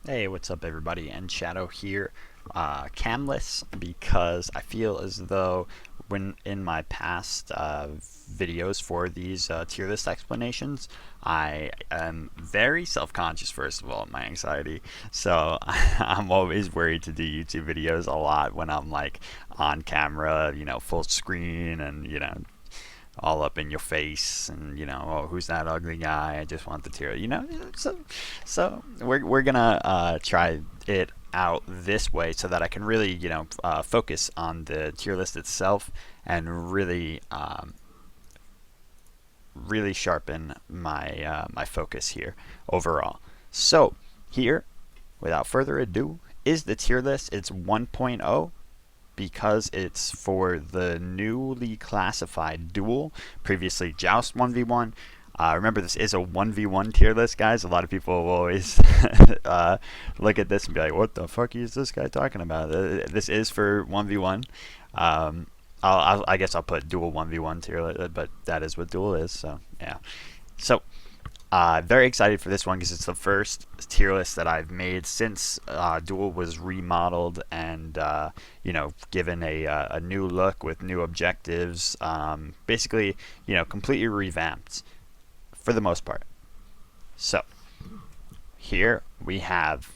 Hey, what's up, everybody? Nshadow here, camless because I feel as though when in my past videos for these tier list explanations, I am very self-conscious, first of all, my anxiety. So I'm always worried to do YouTube videos a lot when I'm like on camera, full screen and, all up in your face and oh, who's that ugly guy, I just want the tier, so we're gonna try it out this way so that I can really focus on the tier list itself and really sharpen my focus here overall. So here, without further ado, is the tier list. It's 1.0 because it's for the newly classified duel, previously Joust 1v1. Remember, this is a 1v1 tier list, guys. A lot of people will always look at this and be like, what the fuck is this guy talking about? This is for 1v1. I guess I'll put duel 1v1 tier list, but that is what duel is, so yeah. So very excited for this one because it's the first tier list that I've made since Duel was remodeled and given a new look with new objectives. Basically, completely revamped for the most part. So here we have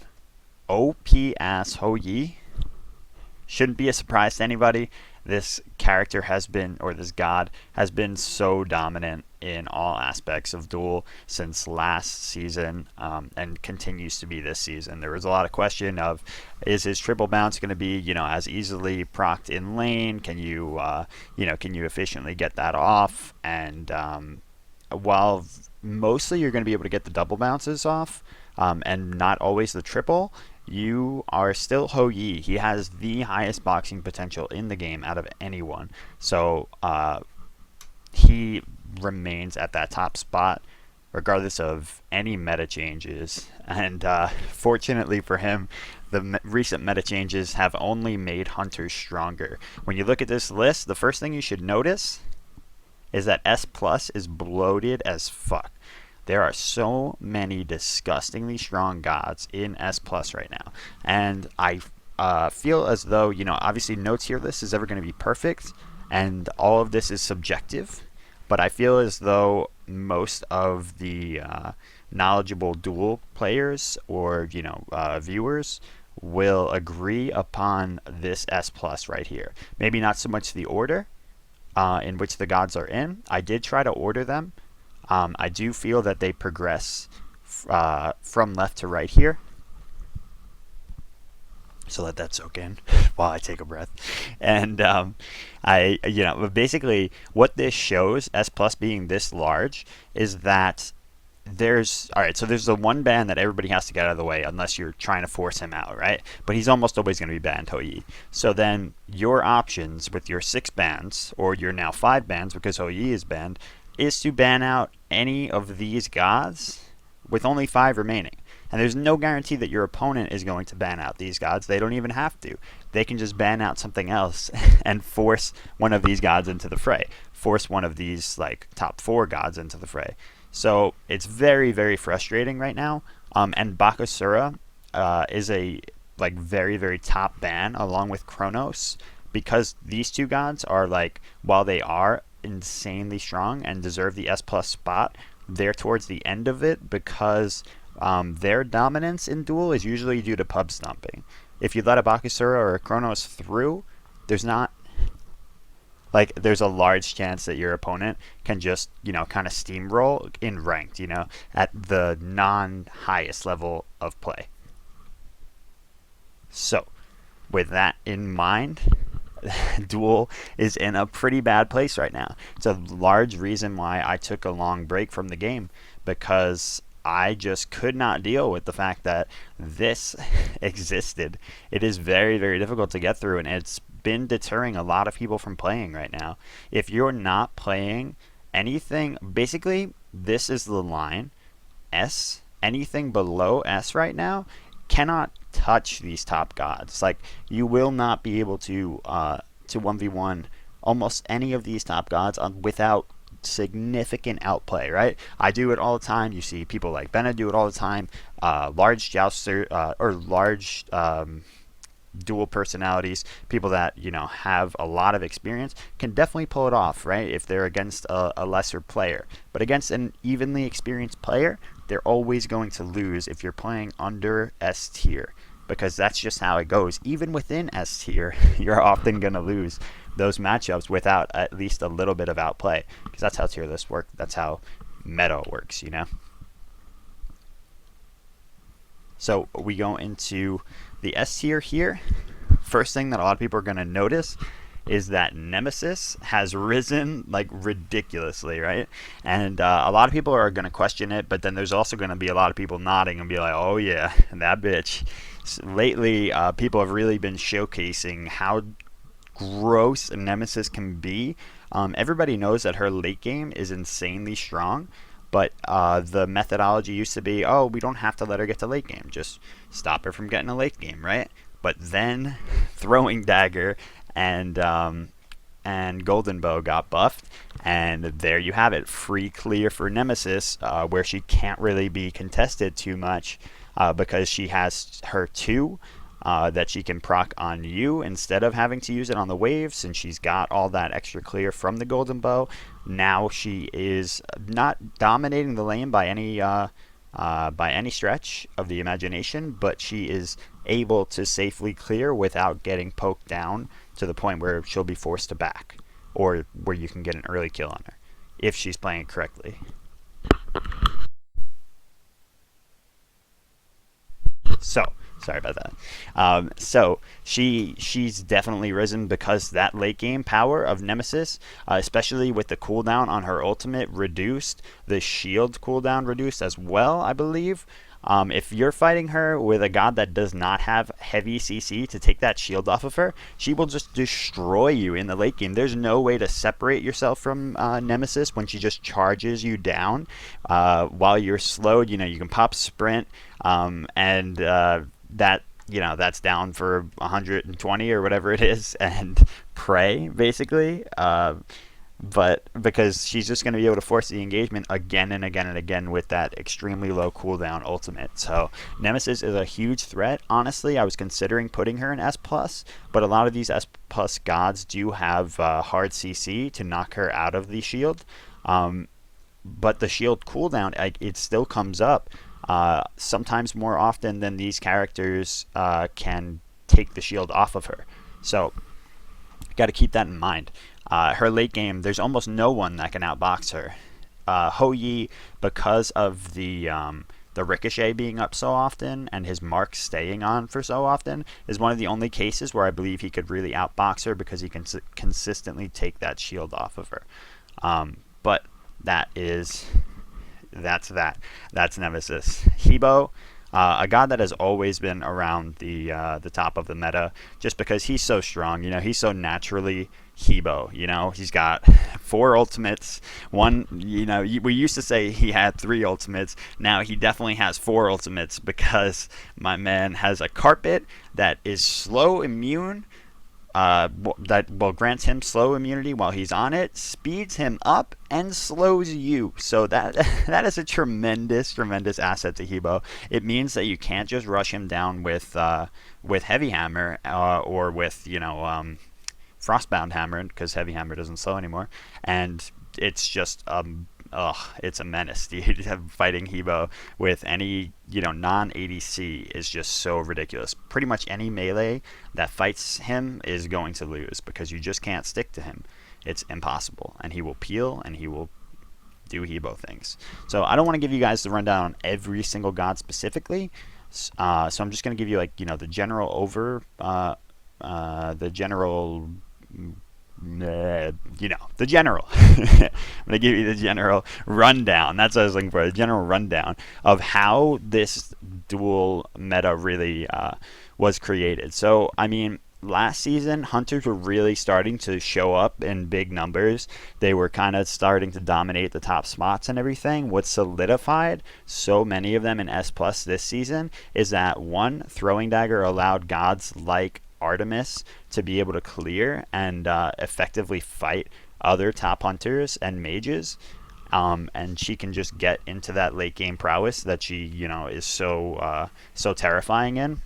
OP ass Ho Yi. Shouldn't be a surprise to anybody. This character has been, or this god has been, so dominant in all aspects of Duel since last season, and continues to be this season. There was a lot of question of, is his triple bounce going to be, as easily procced in lane? Can you efficiently get that off? And while mostly you're going to be able to get the double bounces off, and not always the triple, you are still Ho Yi. He has the highest boxing potential in the game out of anyone. So he remains at that top spot regardless of any meta changes. And fortunately for him, the recent meta changes have only made hunters stronger. When you look at this list, the first thing you should notice is that S plus is bloated as fuck. There are so many disgustingly strong gods in S plus right now, and I feel as though obviously no tier list is ever going to be perfect, and all of this is subjective. But I feel as though most of the knowledgeable Duel players or viewers will agree upon this S plus right here. Maybe not so much the order in which the gods are in. I did try to order them. I do feel that they progress from left to right here. So let that soak in while I take a breath. And basically what this shows, S plus being this large, is that there's the one ban that everybody has to get out of the way unless you're trying to force him out, right? But he's almost always going to be banned, Ho Yi. So then your options with your 6 bans, or your now 5 bans because Ho Yi is banned, is to ban out any of these gods with only 5 remaining. And there's no guarantee that your opponent is going to ban out these gods. They don't even have to. They can just ban out something else and force one of these gods into the fray. Force one of these like top 4 gods into the fray. So it's very, very frustrating right now. And Bakasura is a very, very top ban along with Kronos, because these 2 gods are while they are insanely strong and deserve the S plus spot, they're towards the end of it because their dominance in Duel is usually due to pub stomping. If you let a Bakasura or a Kronos through, there's a large chance that your opponent can just kind of steamroll in ranked at the non-highest level of play. So with that in mind, Duel is in a pretty bad place right now. It's a large reason why I took a long break from the game, because I just could not deal with the fact that this existed. It is very, very difficult to get through, and it's been deterring a lot of people from playing right now. If you're not playing anything, basically this is the line. S, anything below S right now cannot touch these top gods. You will not be able to 1v1 almost any of these top gods without significant outplay, right? I do it all the time. You see people like Bennett do it all the time. Large jouster or large dual personalities, people that have a lot of experience, can definitely pull it off, right? If they're against a lesser player, but against an evenly experienced player, they're always going to lose if you're playing under S tier, because that's just how it goes. Even within S tier, you're often going to lose those matchups without at least a little bit of outplay, because that's how tier lists work. That's how meta works, So we go into the S tier here. First thing that a lot of people are going to notice is that Nemesis has risen like ridiculously, right? And a lot of people are going to question it, but then there's also going to be a lot of people nodding and be like, oh yeah, that bitch. So lately, people have really been showcasing how gross Nemesis can be. Everybody knows that her late game is insanely strong, but the methodology used to be, oh, we don't have to let her get to late game. Just stop her from getting a late game, right? But then Throwing Dagger and Golden Bow got buffed, and there you have it. Free clear for Nemesis, where she can't really be contested too much because she has her 2 that she can proc on you instead of having to use it on the wave, since she's got all that extra clear from the Golden Bow. Now she is not dominating the lane by any stretch of the imagination, but she is able to safely clear without getting poked down to the point where she'll be forced to back, or where you can get an early kill on her if she's playing it correctly. So sorry about that. So she's definitely risen because that late game power of Nemesis, especially with the cooldown on her ultimate reduced, the shield cooldown reduced as well, I believe. If you're fighting her with a god that does not have heavy CC to take that shield off of her, she will just destroy you in the late game. There's no way to separate yourself from Nemesis when she just charges you down while you're slowed. You can pop sprint, and that's down for 120 or whatever it is, and pray basically. But because she's just going to be able to force the engagement again and again and again with that extremely low cooldown ultimate. So Nemesis is a huge threat. Honestly, I was considering putting her in S+, but a lot of these S+ gods do have hard CC to knock her out of the shield. But the shield cooldown, it still comes up sometimes more often than these characters can take the shield off of her. So got to keep that in mind. Her late game, there's almost no one that can outbox her. Ho Yi, because of the ricochet being up so often and his mark staying on for so often, is one of the only cases where I believe he could really outbox her, because he can consistently take that shield off of her. But that's Nemesis. Hebo, a god that has always been around the top of the meta, just because he's so strong. He's so naturally Hebo. He's got 4 ultimates. One, we used to say he had 3 ultimates. Now he definitely has 4 ultimates, because my man has a carpet that is slow immune. That grants him slow immunity while he's on it, speeds him up, and slows you. So that is a tremendous asset to Hebo. It means that you can't just rush him down with Heavy Hammer or with Frostbound Hammer, because Heavy Hammer doesn't slow anymore, and it's just it's a menace, dude. Fighting Hebo with any non-ADC is just so ridiculous. Pretty much any melee that fights him is going to lose, because you just can't stick to him. It's impossible, and he will peel and he will do Hebo things. So I don't want to give you guys the rundown on every single god specifically. So I'm just going to give you the general the general. The general. I'm going to give you the general rundown. That's what I was looking for, the general rundown of how this dual meta really was created. So, last season, hunters were really starting to show up in big numbers. They were kind of starting to dominate the top spots and everything. What solidified so many of them in S+ this season is that, one, Throwing Dagger allowed gods like Artemis to be able to clear and effectively fight other top hunters and mages, and she can just get into that late game prowess that she, is so terrifying in.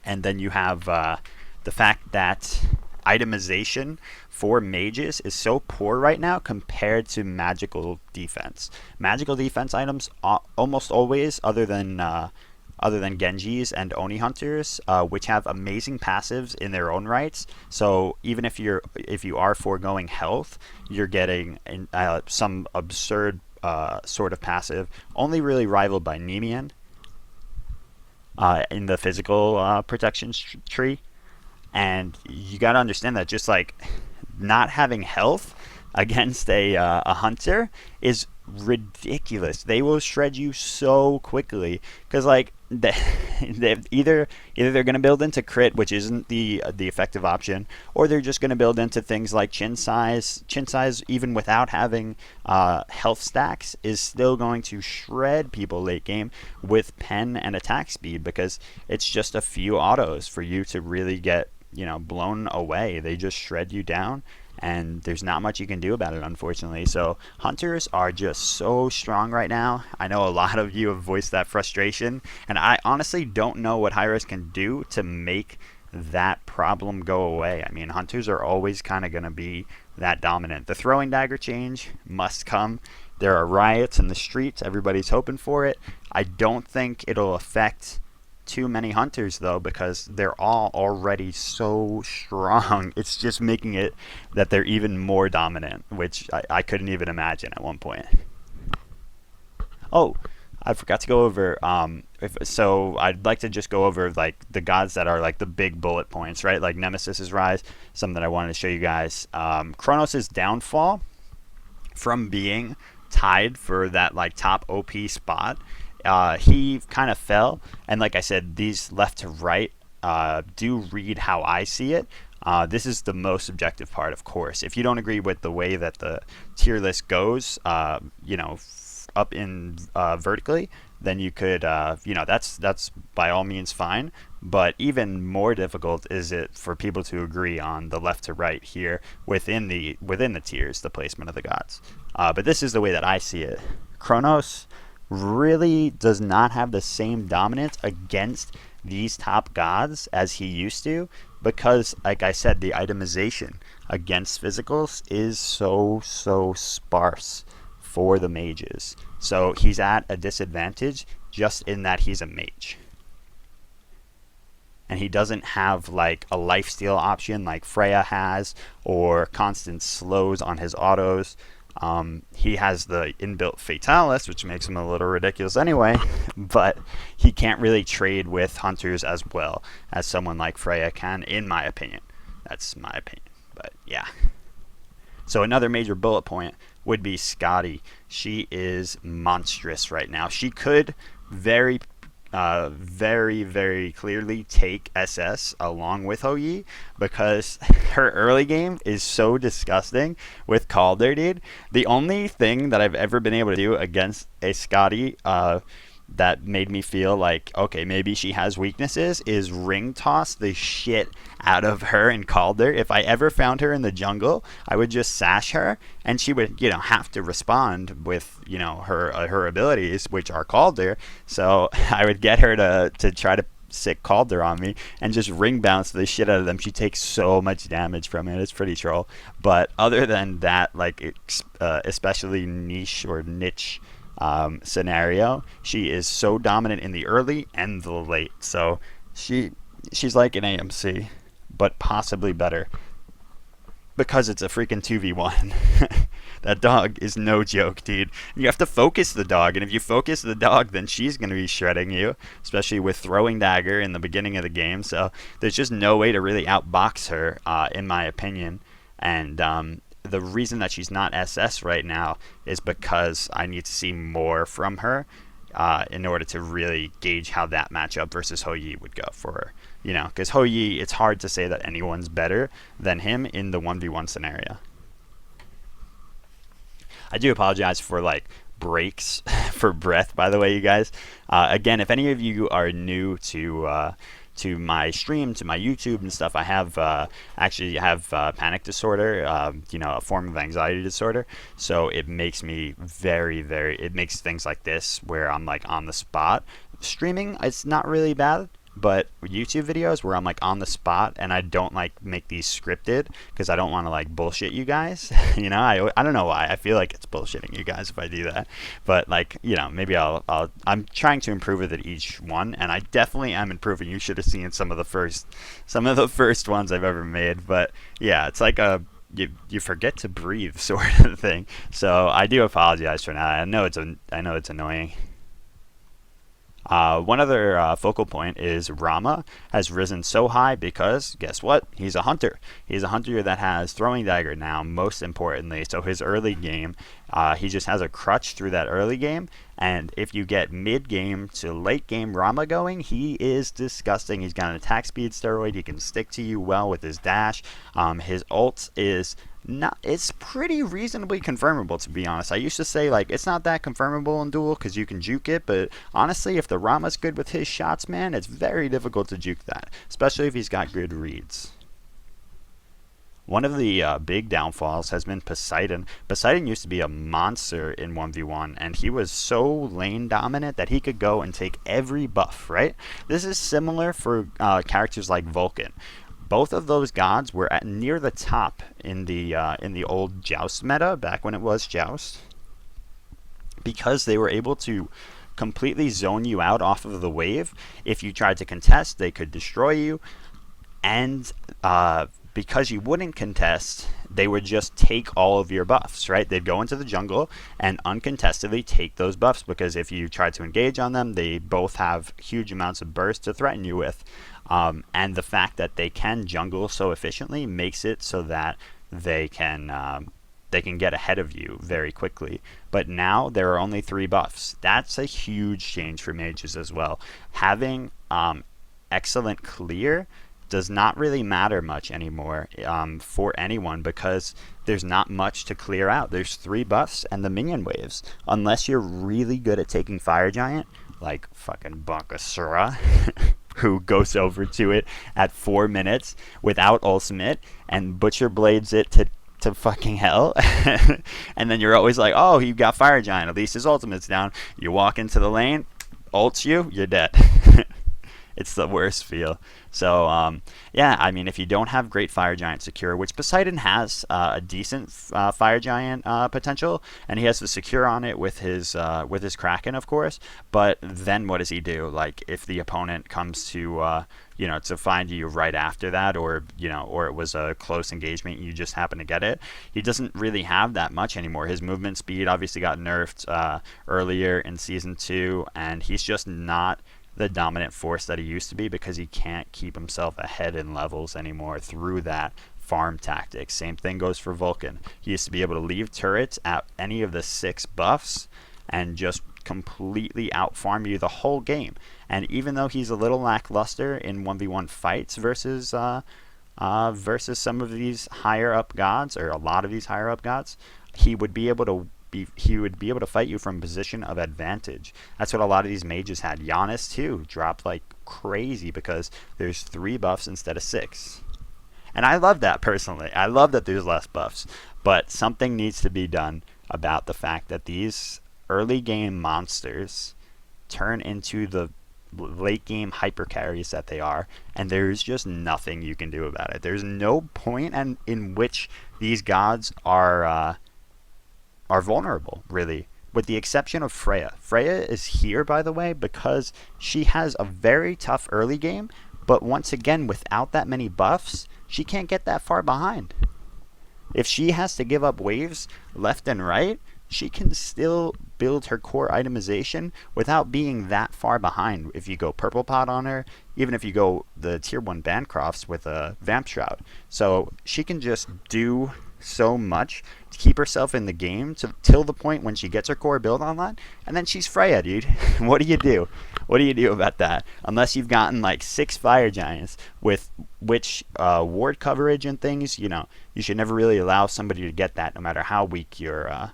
And then you have the fact that itemization for mages is so poor right now compared to magical defense. Magical defense items almost always, other than Genjis and Oni hunters, which have amazing passives in their own rights. So even if you are foregoing health, you're getting some absurd sort of passive, only really rivaled by Nemean in the physical protection tree. And you got to understand that just like not having health against a hunter is ridiculous. They will shred you so quickly because like they either they're going to build into crit, which isn't the effective option, or they're just going to build into things like chin size. Chin size, even without having health stacks, is still going to shred people late game with pen and attack speed because it's just a few autos for you to really get blown away. They just shred you down, and there's not much you can do about it, unfortunately. So hunters are just so strong right now. I know a lot of you have voiced that frustration, and I honestly don't know what Hi-Rez can do to make that problem go away. I mean, hunters are always kind of going to be that dominant. The throwing dagger change must come. There are riots in the streets. Everybody's hoping for it. I don't think it'll affect too many hunters though, because they're all already so strong. It's just making it that they're even more dominant, which I couldn't even imagine at one point. Oh, I forgot to go over so I'd like to just go over like the gods that are like the big bullet points, right? Like Nemesis's rise, something that I wanted to show you guys. Kronos' downfall from being tied for that like top OP spot, he kind of fell, and like I said, these left to right do read how I see it. This is the most subjective part, of course. If you don't agree with the way that the tier list goes, up in vertically, then you could, that's by all means fine. But even more difficult is it for people to agree on the left to right here within the tiers, the placement of the gods. But this is the way that I see it. Kronos really does not have the same dominance against these top gods as he used to, because like I said, the itemization against physicals is so sparse for the mages. So he's at a disadvantage just in that he's a mage. And he doesn't have like a lifesteal option like Freya has, or constant slows on his autos. He has the inbuilt Fatalis, which makes him a little ridiculous anyway, but he can't really trade with hunters as well as someone like Freya can, in my opinion. That's my opinion, but yeah. So another major bullet point would be Scotty. She is monstrous right now. She could very clearly take SS along with Hou-Yi, because her early game is so disgusting with Calder, dude. The only thing that I've ever been able to do against a Scotty that made me feel like, okay, maybe she has weaknesses, is ring toss the shit out of her in Calder. If I ever found her in the jungle, I would just sash her, and she would, have to respond with, her abilities, which are Calder. So I would get her to try to sick Calder on me and just ring bounce the shit out of them. She takes so much damage from it. It's pretty troll. But other than that, like especially niche scenario, she is so dominant in the early and the late. So she's like an AMC, but possibly better, because it's a freaking 2v1. That dog is no joke, dude. You have to focus the dog, and if you focus the dog, then she's going to be shredding you, especially with throwing dagger in the beginning of the game. So there's just no way to really outbox her, in my opinion. And the reason that she's not SS right now is because I need to see more from her in order to really gauge how that matchup versus Hou-Yi would go for her. Because Hou-Yi, it's hard to say that anyone's better than him in the 1v1 scenario. I do apologize for like breaks for breath, by the way, you guys. Again, if any of you are new to to my stream, to my YouTube and stuff. I have actually have panic disorder, a form of anxiety disorder. So it makes me it makes things like this where I'm like on the spot. Streaming, it's not really bad, but YouTube videos where I'm like on the spot and I don't like make these scripted because I don't want to like bullshit you guys. I don't know why. I feel like it's bullshitting you guys if I do that. But like, maybe I'm trying to improve with it each one, and I definitely am improving. You should have seen some of the first ones I've ever made. But yeah, it's like you forget to breathe sort of thing. So I do apologize for that. I know it's annoying. One other focal point is Rama has risen so high because, guess what? He's a hunter. He's a hunter that has throwing dagger now, most importantly. So his early game, he just has a crutch through that early game. And if you get mid-game to late-game Rama going, he is disgusting. He's got an attack speed steroid. He can stick to you well with his dash. His ult is... it's pretty reasonably confirmable, to be honest. I used to say like it's not that confirmable in Duel because you can juke it, but honestly, if the Rama's good with his shots, man, it's very difficult to juke that, especially if he's got good reads. One of the big downfalls has been Poseidon. Poseidon used to be a monster in 1v1, and he was so lane dominant that he could go and take every buff, right? This is similar for characters like Vulcan. Both of those gods were at near the top in the old Joust meta, back when it was Joust, because they were able to completely zone you out off of the wave. If you tried to contest, they could destroy you, and because you wouldn't contest, they would just take all of your buffs, right? They'd go into the jungle and uncontestedly take those buffs, because if you tried to engage on them, they both have huge amounts of burst to threaten you with. And the fact that they can jungle so efficiently makes it so that they can get ahead of you very quickly. But now there are only 3 buffs. That's a huge change for mages as well. Having excellent clear does not really matter much anymore for anyone, because there's not much to clear out. There's 3 buffs and the minion waves. Unless you're really good at taking Fire Giant, like fucking Bankasura, who goes over to it at 4 minutes without ultimate and butcher blades it to fucking hell. And then you're always like, oh, you got Fire Giant, at least his ultimate's down. You walk into the lane, ults you, you're dead. It's the worst feel. So, yeah, I mean, if you don't have great Fire Giant secure, which Poseidon has a decent Fire Giant potential, and he has the secure on it with his Kraken, of course, but then what does he do? Like, if the opponent comes to, to find you right after that, or it was a close engagement, you just happen to get it, he doesn't really have that much anymore. His movement speed obviously got nerfed earlier in Season 2, and he's just not the dominant force that he used to be, because he can't keep himself ahead in levels anymore through that farm tactic. Same thing goes for Vulcan. He used to be able to leave turrets at any of the 6 buffs and just completely out farm you the whole game. And even though he's a little lackluster in 1v1 fights versus some of these higher up gods, or a lot of these higher up gods, he would be able to fight you from a position of advantage. That's what a lot of these mages had. Giannis too dropped like crazy because there's 3 buffs instead of 6. And I love that personally. I love that there's less buffs. But something needs to be done about the fact that these early game monsters turn into the late game hyper carries that they are, and there's just nothing you can do about it. There's no point in which these gods are vulnerable, really, with the exception of Freya. Freya is here, by the way, because she has a very tough early game, but once again, without that many buffs, she can't get that far behind. If she has to give up waves left and right, she can still build her core itemization without being that far behind. If you go Purple Pot on her, even if you go the tier 1 Bancrofts with a Vamp Shroud. So she can just do so much to keep herself in the game till the point when she gets her core build online, and then she's Freya, dude. What do you do? What do you do about that? Unless you've gotten like 6 Fire Giants with which ward coverage and things, you should never really allow somebody to get that, no matter how weak your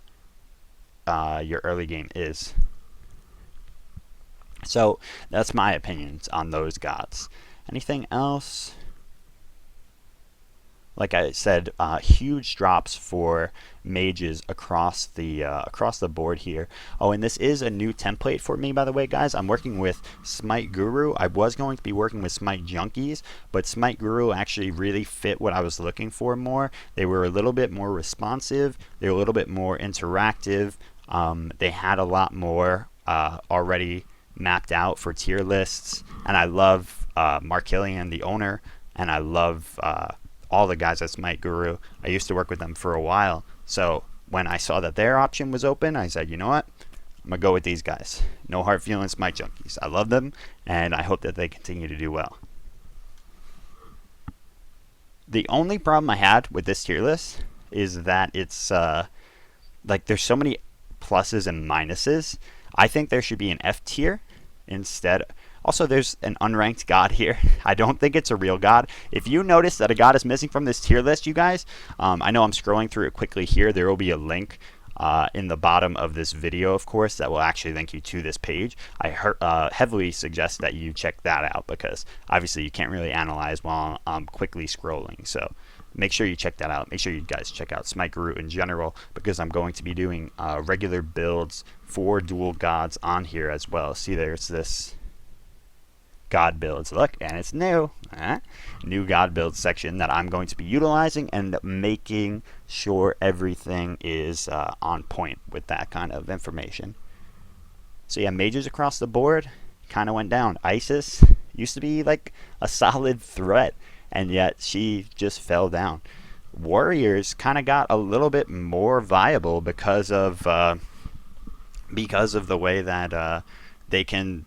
early game is. So that's my opinions on those gods. Anything else? Like I said, huge drops for mages across the board here. Oh, and this is a new template for me, by the way, guys. I'm working with Smite Guru. I was going to be working with Smite Junkies, but Smite Guru actually really fit what I was looking for more. They were a little bit more responsive. They were a little bit more interactive. They had a lot more already mapped out for tier lists, and I love Mark Killian, the owner, and I love all the guys at Smite Guru. I used to work with them for a while, so when I saw that their option was open, I said, you know what, I'm gonna go with these guys. No hard feelings, Smite Junkies. I love them, and I hope that they continue to do well. The only problem I had with this tier list is that it's like there's so many pluses and minuses. I think there should be an F tier instead. Also, there's an unranked god here. I don't think it's a real god. If you notice that a god is missing from this tier list, you guys, I know I'm scrolling through it quickly here. There will be a link in the bottom of this video, of course, that will actually link you to this page. I heavily suggest that you check that out because obviously you can't really analyze while I'm quickly scrolling. So make sure you check that out. Make sure you guys check out Smite Guru in general because I'm going to be doing regular builds for dual gods on here as well. See, there's this god builds, look, and it's new. New god builds section that I'm going to be utilizing and making sure everything is on point with that kind of information. So yeah, mages across the board kind of went down. Isis used to be like a solid threat, and yet she just fell down. Warriors kind of got a little bit more viable because of the way that they can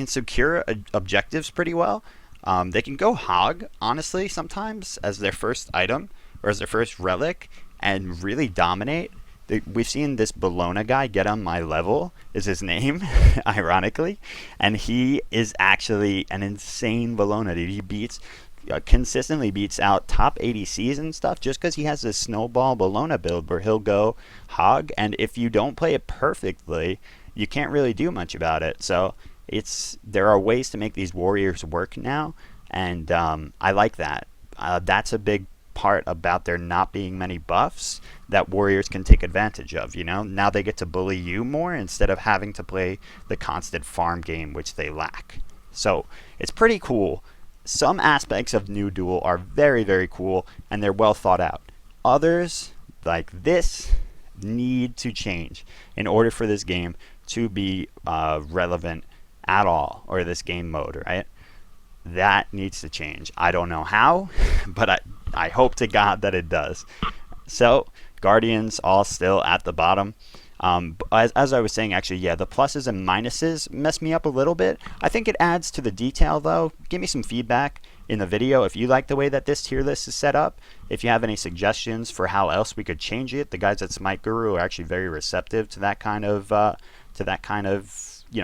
secure objectives pretty well. They can go hog, honestly, sometimes as their first item or as their first relic and really dominate. We've seen this Bologna guy get on my level, is his name, ironically, and he is actually an insane Bologna, dude. He consistently beats out top ADCs and stuff just because he has this snowball Bologna build where he'll go hog, and if you don't play it perfectly, you can't really do much about it. So there are ways to make these warriors work now, and I like that. That's a big part about there not being many buffs that warriors can take advantage of. You know, now they get to bully you more instead of having to play the constant farm game which they lack. So it's pretty cool. Some aspects of New Duel are very, very cool and they're well thought out. Others, like this, need to change in order for this game to be relevant at all, or this game mode, right? That needs to change. I don't know how, but I hope to God that it does. So Guardians all still at the bottom. As I was saying, actually, yeah, the pluses and minuses mess me up a little bit. I think it adds to the detail, though. Give me some feedback in the video if you like the way that this tier list is set up. If you have any suggestions for how else we could change it, the guys at Smite Guru are actually very receptive to that kind of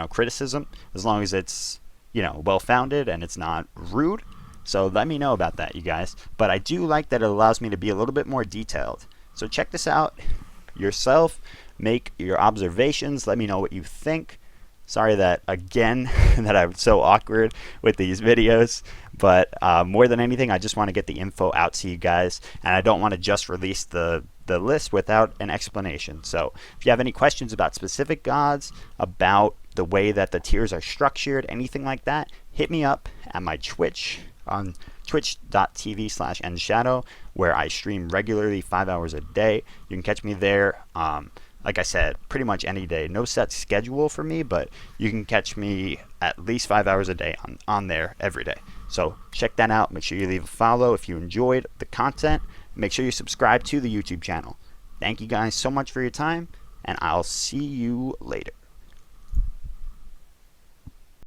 criticism, as long as it's well-founded and it's not rude. So let me know about that, you guys. But I do like that it allows me to be a little bit more detailed. So check this out yourself. Make your observations. Let me know what you think. Sorry that, again, that I'm so awkward with these videos. But more than anything, I just want to get the info out to you guys. And I don't want to just release the list without an explanation. So if you have any questions about specific gods, about the way that the tiers are structured, anything like that, hit me up at my Twitch on twitch.tv/Nshadow, where I stream regularly 5 hours a day. You can catch me there. Like I said, pretty much any day. No set schedule for me, but you can catch me at least 5 hours a day on there every day. So check that out. Make sure you leave a follow if you enjoyed the content. Make sure you subscribe to the YouTube channel. Thank you guys so much for your time, and I'll see you later.